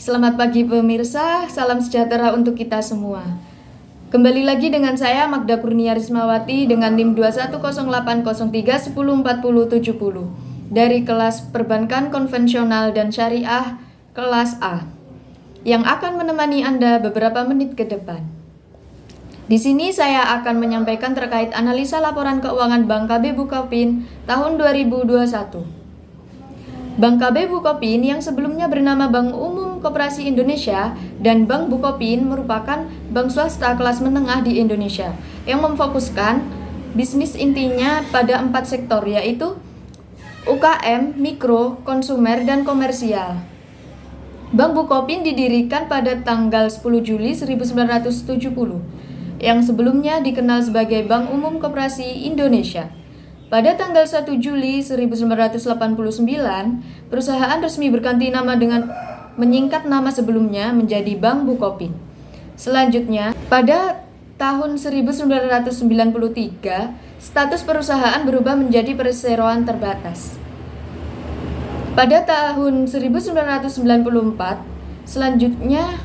Selamat pagi pemirsa, salam sejahtera untuk kita semua. Kembali lagi dengan saya Magda Kurnia Rismawati dengan NIM 210803104070 dari kelas Perbankan Konvensional dan Syariah kelas A yang akan menemani Anda beberapa menit ke depan. Di sini saya akan menyampaikan terkait analisa laporan keuangan Bank KB Bukopin tahun 2021. Bank KB Bukopin yang sebelumnya bernama Bank Umum Koperasi Indonesia dan Bank Bukopin merupakan bank swasta kelas menengah di Indonesia yang memfokuskan bisnis intinya pada 4 sektor, yaitu UKM, mikro, konsumer, dan komersial. Bank Bukopin didirikan pada tanggal 10 Juli 1970 yang sebelumnya dikenal sebagai Bank Umum Koperasi Indonesia. Pada tanggal 1 Juli 1989, perusahaan resmi berganti nama dengan menyingkat nama sebelumnya menjadi Bank Bukopin. Selanjutnya, pada tahun 1993, status perusahaan berubah menjadi perseroan terbatas. Pada tahun 1994, selanjutnya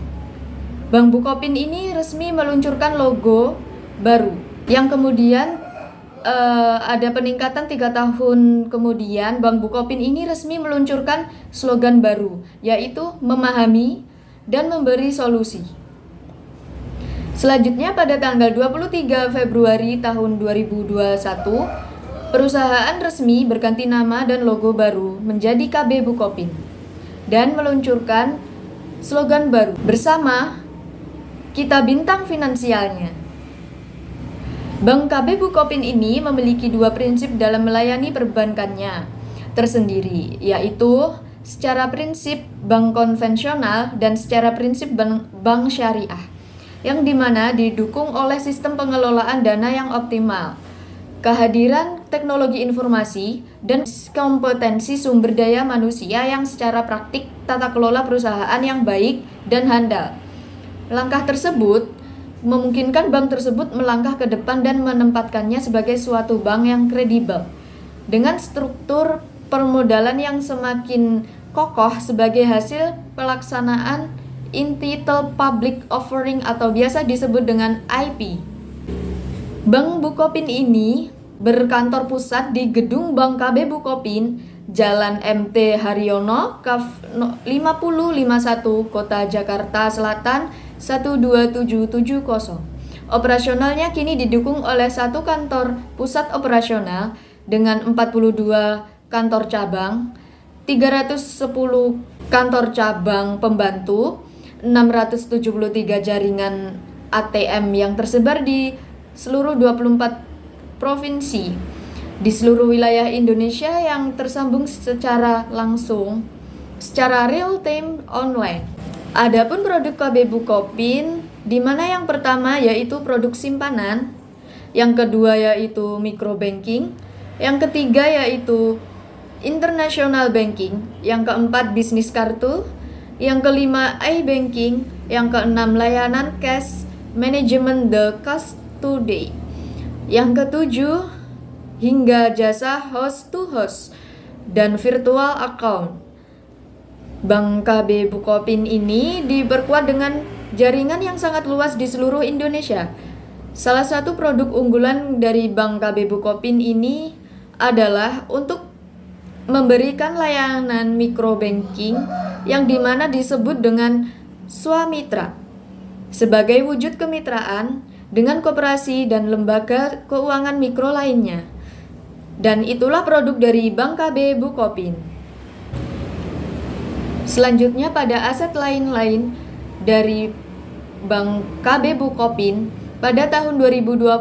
Bank Bukopin ini resmi meluncurkan logo baru yang kemudian ada peningkatan 3 tahun kemudian. Bank Bukopin ini resmi meluncurkan slogan baru, yaitu memahami dan memberi solusi. Selanjutnya pada tanggal 23 Februari tahun 2021, perusahaan resmi berganti nama dan logo baru menjadi KB Bukopin dan meluncurkan slogan baru, bersama kita bintang finansialnya. Bank KB Bukopin ini memiliki 2 prinsip dalam melayani perbankannya tersendiri, yaitu secara prinsip bank konvensional dan secara prinsip bank syariah, yang dimana didukung oleh sistem pengelolaan dana yang optimal, kehadiran teknologi informasi, dan kompetensi sumber daya manusia yang secara praktik tata kelola perusahaan yang baik dan handal. Langkah tersebut memungkinkan bank tersebut melangkah ke depan dan menempatkannya sebagai suatu bank yang kredibel dengan struktur permodalan yang semakin kokoh sebagai hasil pelaksanaan Entitled Public Offering atau biasa disebut dengan IP. Bank Bukopin ini berkantor pusat di Gedung Bank KB Bukopin, Jalan MT Haryono, Kaf 5051, Kota Jakarta Selatan 12770. Operasionalnya kini didukung oleh 1 kantor pusat operasional dengan 42 kantor cabang, 310 kantor cabang pembantu, 673 jaringan ATM yang tersebar di seluruh 24 provinsi di seluruh wilayah Indonesia yang tersambung secara langsung secara real time online. Adapun produk KB Bukopin, di mana yang pertama yaitu produk simpanan, yang kedua yaitu microbanking, yang ketiga yaitu international banking, yang keempat bisnis kartu, yang kelima iBanking, yang keenam layanan cash management the custody, yang ketujuh hingga jasa host to host dan virtual account. Bank KB Bukopin ini diperkuat dengan jaringan yang sangat luas di seluruh Indonesia. Salah satu produk unggulan dari Bank KB Bukopin ini adalah untuk memberikan layanan microbanking yang dimana disebut dengan Swamitra sebagai wujud kemitraan dengan koperasi dan lembaga keuangan mikro lainnya. Dan itulah produk dari Bank KB Bukopin. Selanjutnya pada aset lain-lain dari Bank KB Bukopin pada tahun 2020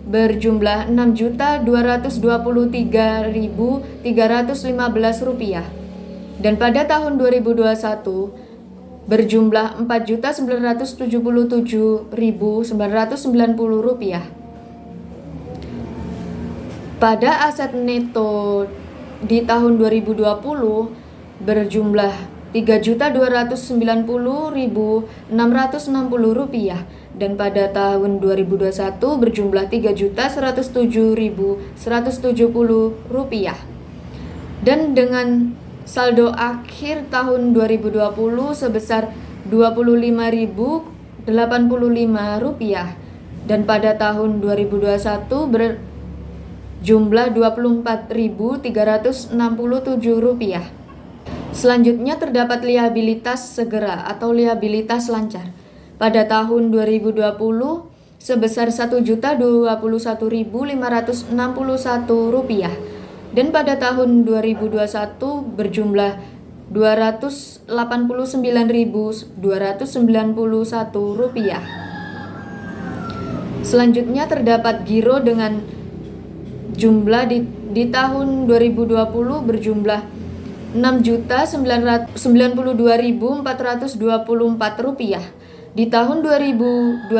berjumlah Rp6.223.315 dan pada tahun 2021 berjumlah Rp4.977.990. Pada aset neto di tahun 2020 berjumlah Rp3.290.660 dan pada tahun 2021 berjumlah Rp3.107.170. Dan dengan Saldo akhir tahun 2020 sebesar Rp25.085 dan pada tahun 2021 berjumlah Rp24.367. Selanjutnya terdapat liabilitas segera atau liabilitas lancar. Pada tahun 2020 sebesar Rp1.021.561 dan pada tahun 2021 berjumlah Rp289.291. Selanjutnya terdapat giro dengan jumlah di tahun 2020 berjumlah Rp6.992.424. Di tahun 2021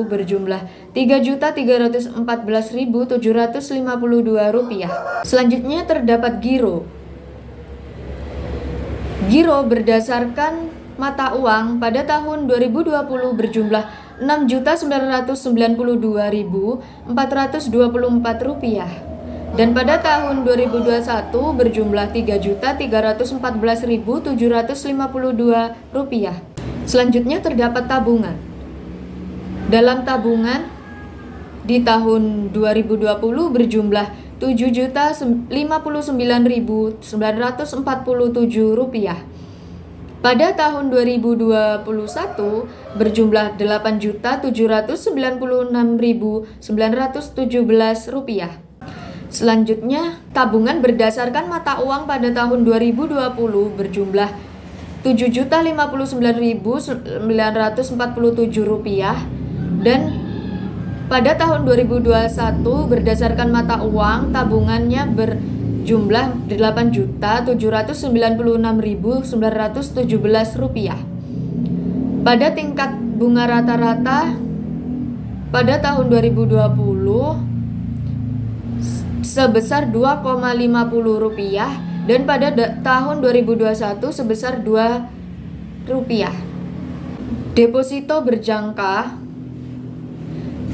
berjumlah Rp3.314.752. Selanjutnya terdapat giro. Giro berdasarkan mata uang pada tahun 2020 berjumlah Rp6.992.424 dan pada tahun 2021 berjumlah Rp3.314.752. Selanjutnya terdapat tabungan. Dalam tabungan di tahun 2020 berjumlah Rp7.059.947. Pada tahun 2021 berjumlah Rp8.796.917. Selanjutnya, tabungan berdasarkan mata uang pada tahun 2020 berjumlah Rp7.059.947 dan pada tahun 2021 berdasarkan mata uang tabungannya berjumlah Rp8.796.917. Pada tingkat bunga rata-rata pada tahun 2020 sebesar Rp2,50 dan pada tahun 2021 sebesar Rp2. Deposito berjangka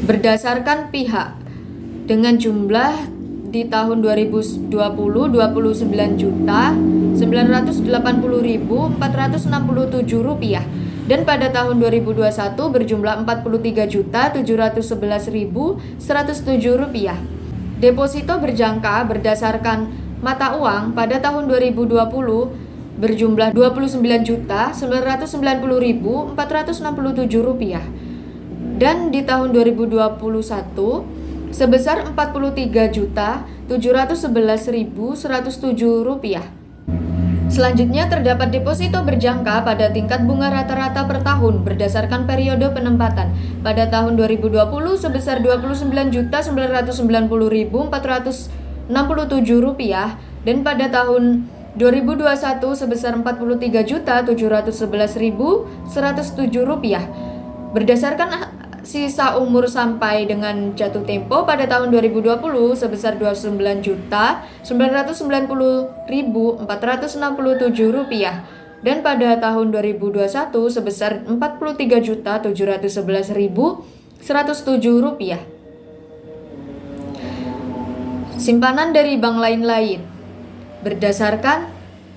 berdasarkan pihak dengan jumlah di tahun 2020 Rp29.980.467 dan pada tahun 2021 berjumlah Rp43.711.107. Deposito berjangka berdasarkan mata uang pada tahun 2020 berjumlah Rp29.990.467 dan di tahun 2021 sebesar Rp43.711.107. Selanjutnya terdapat deposito berjangka pada tingkat bunga rata-rata per tahun berdasarkan periode penempatan. Pada tahun 2020 sebesar Rp29.990.467 dan pada tahun 2021 sebesar Rp43.711.107. Berdasarkan sisa umur sampai dengan jatuh tempo pada tahun 2020 sebesar Rp29.990.467 dan pada tahun 2021 sebesar Rp43.711.107. Simpanan dari bank lain-lain berdasarkan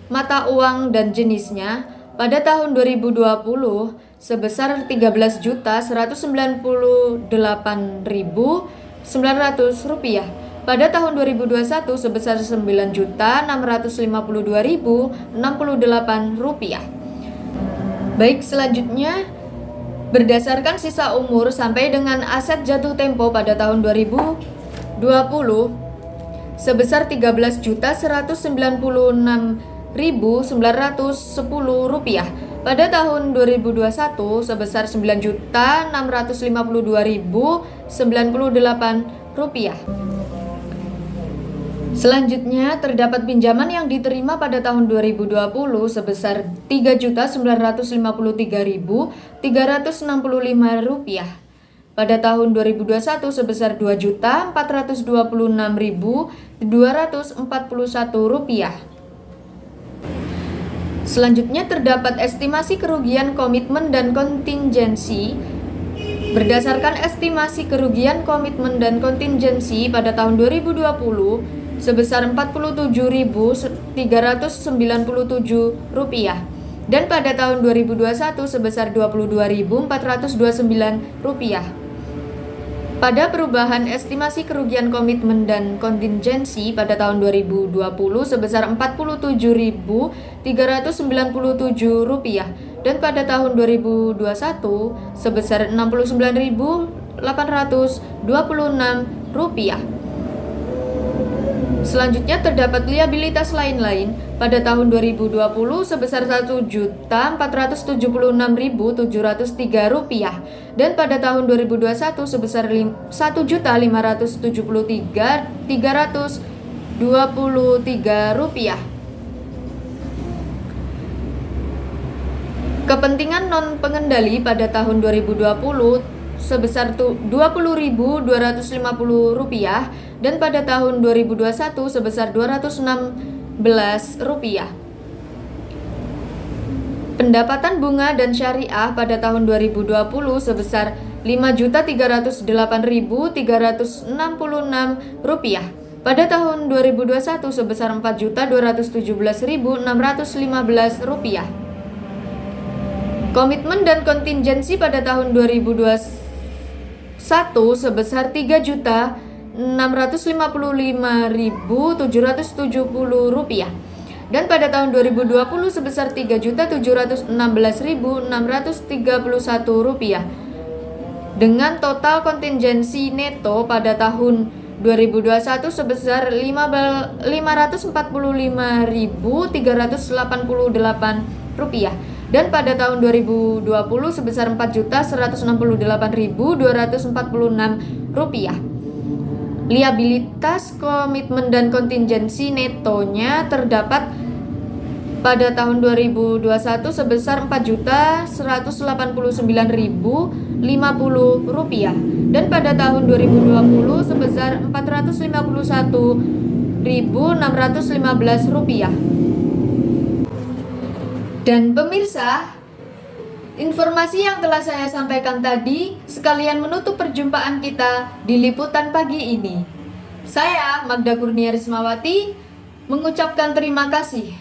mata uang dan jenisnya pada tahun 2020 sebesar Rp13.198.900. Pada tahun 2021 sebesar Rp9.652.068. Baik, selanjutnya berdasarkan sisa umur sampai dengan aset jatuh tempo pada tahun 2020 sebesar Rp13.196.910. Pada tahun 2021 sebesar Rp9.652.098. Selanjutnya terdapat pinjaman yang diterima pada tahun 2020 sebesar Rp3.955.365. Pada tahun 2021 sebesar Rp2.426.241. Selanjutnya terdapat estimasi kerugian komitmen dan kontingensi. Berdasarkan estimasi kerugian komitmen dan kontingensi pada tahun 2020 sebesar Rp47.000 rupiah, dan pada tahun 2021 sebesar Rp22.429. Pada perubahan estimasi kerugian komitmen dan kontingensi pada tahun 2020 sebesar Rp49.397 dan pada tahun 2021 sebesar Rp69.826. Selanjutnya terdapat liabilitas lain-lain pada tahun 2020 sebesar Rp1.576.703 dan pada tahun 2021 sebesar Rp1.573.323. Kepentingan non pengendali pada tahun 2020 sebesar Rp20.250 dan pada tahun 2021 sebesar Rp216. Pendapatan bunga dan syariah pada tahun 2020 sebesar Rp5.308.366. Pada tahun 2021 sebesar Rp4.217.615. Komitmen dan kontingensi pada tahun 2021 sebesar Rp3.655.770 dan pada tahun 2020 sebesar Rp3.716.631 dengan total kontingensi neto pada tahun 2021 sebesar Rp555.388 dan pada tahun 2020 sebesar Rp4.168.246. Liabilitas komitmen dan kontingensi netonya terdapat pada tahun 2021 sebesar Rp4.189.050 dan pada tahun 2020 sebesar Rp451.615. Dan pemirsa, informasi yang telah saya sampaikan tadi sekalian menutup perjumpaan kita di liputan pagi ini. Saya, Magda Kurnia Rismawati, mengucapkan terima kasih.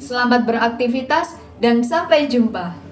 Selamat beraktivitas dan sampai jumpa.